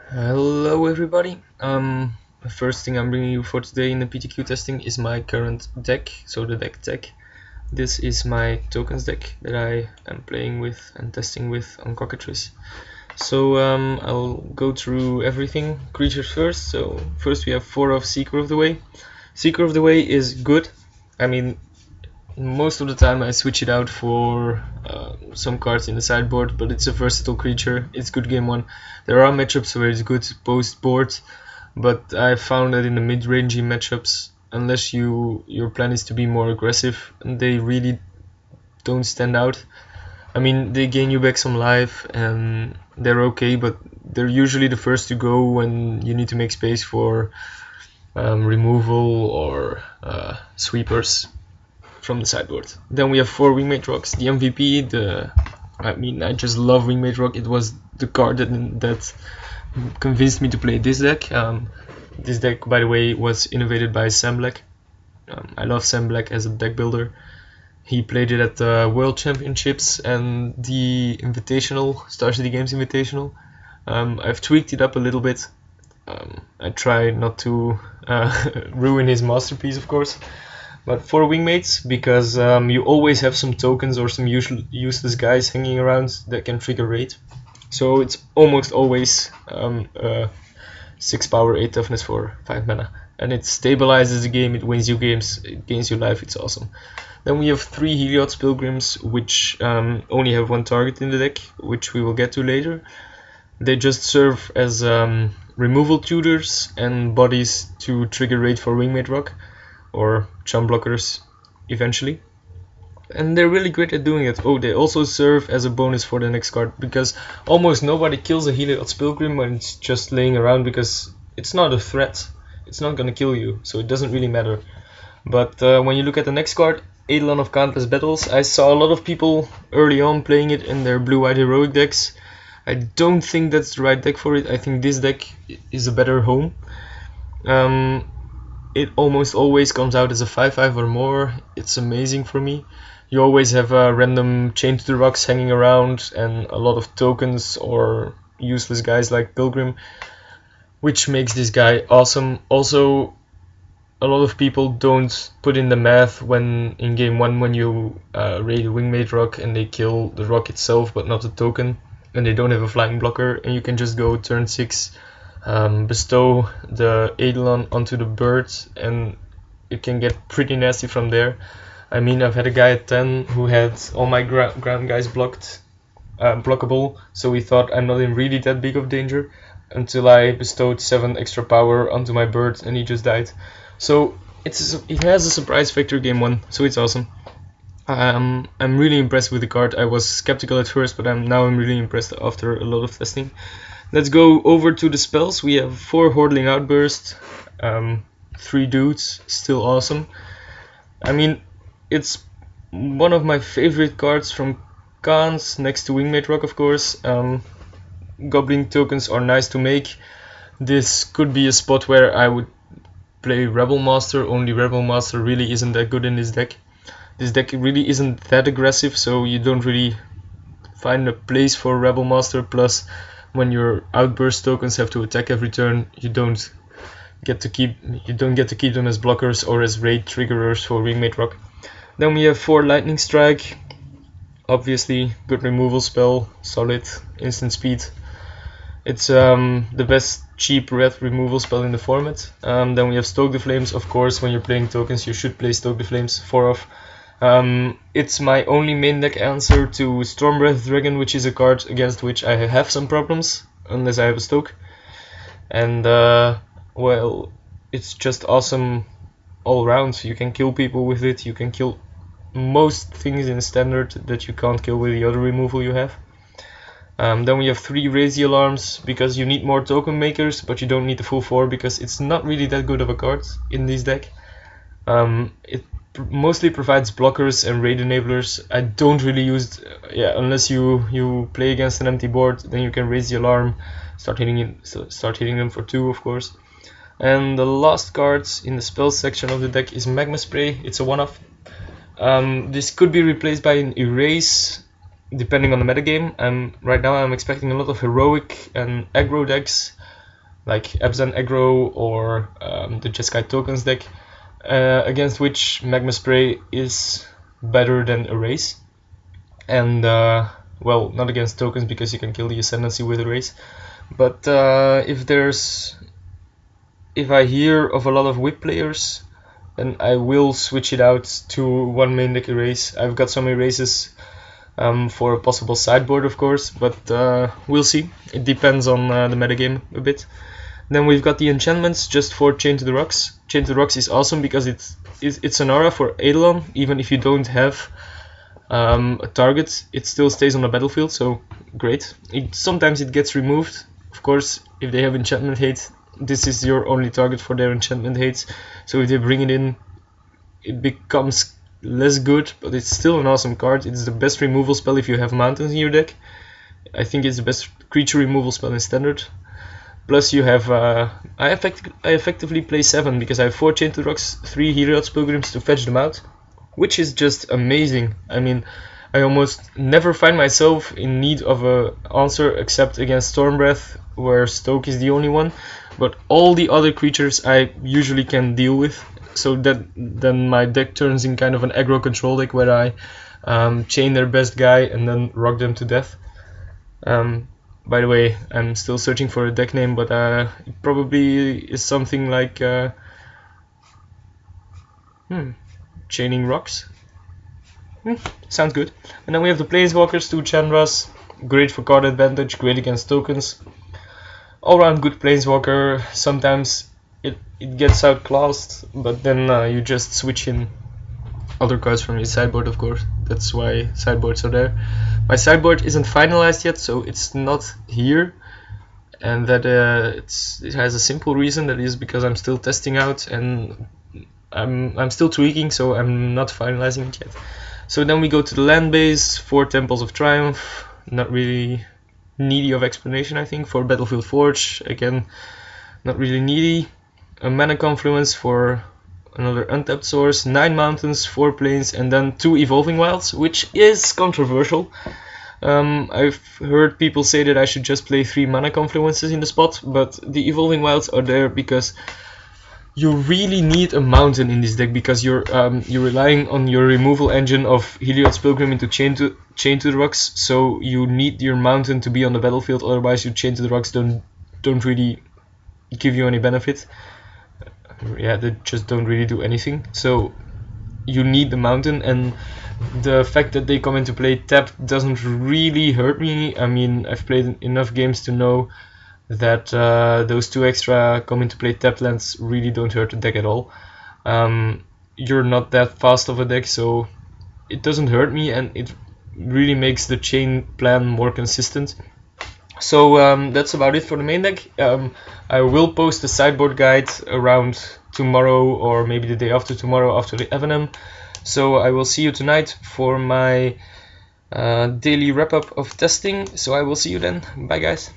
Hello everybody. The first thing I'm bringing you for today in the PTQ testing is my current deck, so the deck tech. This is my tokens deck that I am playing with and testing with on Cockatrice. So I'll go through everything. Creatures first. So first we have 4 of Seeker of the Way. Seeker of the Way is good. I mean, most of the time I switch it out for some cards in the sideboard, but it's a versatile creature. It's good game 1. There are matchups where it's good post board, but I found that in the mid-rangey matchups, unless your plan is to be more aggressive, they really don't stand out. I mean, they gain you back some life and they're okay, but they're usually the first to go when you need to make space for removal or sweepers from the sideboard. Then we have 4 Wingmate Rocks. The MVP, I just love Wingmate Rock. It was the card that convinced me to play this deck. This deck, by the way, was innovated by Sam Black. I love Sam Black as a deck builder. He played it at the World Championships and the Invitational, Star City Games Invitational. I've tweaked it up a little bit. I try not to ruin his masterpiece, of course. But for Wingmates, because you always have some tokens or some useless guys hanging around that can trigger raid. So it's almost always 6 power, 8 toughness for 5 mana. And it stabilizes the game, it wins you games, it gains you life, it's awesome. Then we have 3 Heliod's Pilgrims, which only have 1 target in the deck, which we will get to later. They just serve as removal tutors and bodies to trigger raid for Wingmate Rock, or chum blockers eventually. And they're really great at doing it. Oh, they also serve as a bonus for the next card, because almost nobody kills a Heliod's Pilgrim when it's just laying around, because it's not a threat. It's not gonna kill you, so it doesn't really matter. But when you look at the next card, Eidolon of Countless Battles, I saw a lot of people early on playing it in their blue-white heroic decks. I don't think that's the right deck for it. I think this deck is a better home. It almost always comes out as a 5/5 or more. It's amazing for me. You always have a random Chain to the Rocks hanging around and a lot of tokens or useless guys like Pilgrim, which makes this guy awesome. Also, a lot of people don't put in the math when in game 1 when you raid a Wingmate Rock and they kill the rock itself but not the token, and they don't have a flying blocker, and you can just go turn 6, bestow the Eidolon onto the bird, and it can get pretty nasty from there. I mean, I've had a guy at 10 who had all my ground guys blockable, so he thought I'm not in really that big of danger, until I bestowed 7 extra power onto my bird and he just died. So it has a surprise factor game 1, so it's awesome. I'm really impressed with the card. I was skeptical at first, but I'm really impressed after a lot of testing. Let's go over to the spells. We have 4 Hordling Outburst, 3 dudes, still awesome. I mean, it's one of my favorite cards from Khans, next to Wingmate Rock, of course. Goblin tokens are nice to make. This could be a spot where I would play Rebel Master, only Rebel Master really isn't that good in this deck. This deck really isn't that aggressive, so you don't really find a place for Rebel Master, plus when your outburst tokens have to attack every turn, you don't get to keep them as blockers or as raid triggerers for Wingmate Rock. Then we have 4 Lightning Strike, obviously good removal spell, solid, instant speed. It's the best cheap red removal spell in the format. Then we have Stoke the Flames. Of course, when you're playing tokens, you should play Stoke the Flames, 4 off. It's my only main deck answer to Stormbreath Dragon, which is a card against which I have some problems, unless I have a Stoke. And, well, it's just awesome all around. You can kill people with it, you can kill most things in standard that you can't kill with the other removal you have. Then we have 3 Raise the Alarms, because you need more token makers, but you don't need the full 4, because it's not really that good of a card in this deck. It mostly provides blockers and raid enablers. I don't really use unless you play against an empty board, then you can Raise the Alarm, start hitting them for 2, of course. And the last cards in the spells section of the deck is Magma Spray. It's a 1-off. This could be replaced by an Erase, depending on the metagame. Right now I'm expecting a lot of heroic and aggro decks like Abzan Aggro or the Jeskai Tokens deck, against which Magma Spray is better than Erase. And well, not against tokens because you can kill the Ascendancy with Erase, but if I hear of a lot of whip players, then I will switch it out to one main deck Erase. I've got some Erases for a possible sideboard, of course, but we'll see. It depends on the metagame a bit. Then we've got the enchantments just for Chain to the Rocks. Chain to the Rocks is awesome because it's an aura for Eidolon. Even if you don't have a target, it still stays on the battlefield, so great. Sometimes it gets removed. Of course, if they have enchantment hate, this is your only target for their enchantment hates, so if they bring it in, it becomes less good, but it's still an awesome card. It's the best removal spell if you have mountains in your deck. I think it's the best creature removal spell in standard. Plus you have, I effectively play 7 because I have 4 Chain to the Rocks, 3 Heliod's Pilgrims to fetch them out, which is just amazing. I mean, I almost never find myself in need of an answer except against Storm Breath, where Stoke is the only one, but all the other creatures I usually can deal with, so that then my deck turns in kind of an aggro control deck where I chain their best guy and then rock them to death. By the way, I'm still searching for a deck name, but it probably is something like Chaining Rocks. Sounds good. And then we have the Planeswalkers, 2 Chandras, great for card advantage, great against tokens. All around good Planeswalker. Sometimes it gets outclassed, but then you just switch in other cards from your sideboard, of course. That's why sideboards are there. My sideboard isn't finalized yet, so it's not here. And that it has a simple reason, that is because I'm still testing out and I'm still tweaking, so I'm not finalizing it yet. So then we go to the land base, 4 Temples of Triumph, not really needy of explanation I think. For Battlefield Forge, again, not really needy. A Mana Confluence for another untapped source, 9 mountains, 4 plains, and then 2 Evolving Wilds, which is controversial. I've heard people say that I should just play 3 Mana Confluences in the spot, but the Evolving Wilds are there because you really need a mountain in this deck, because you're relying on your removal engine of Heliod's Pilgrim into Chain to the Rocks, so you need your mountain to be on the battlefield, otherwise your Chain to the Rocks don't really give you any benefit. Yeah, they just don't really do anything, so you need the mountain, and the fact that they come into play tapped doesn't really hurt me. I mean, I've played enough games to know that those 2 extra come into play tapped lands really don't hurt the deck at all. You're not that fast of a deck, so it doesn't hurt me, and it really makes the chain plan more consistent. So that's about it for the main deck. I will post a sideboard guide around tomorrow or maybe the day after tomorrow after the Evenem. So I will see you tonight for my daily wrap up of testing. So I will see you then. Bye guys.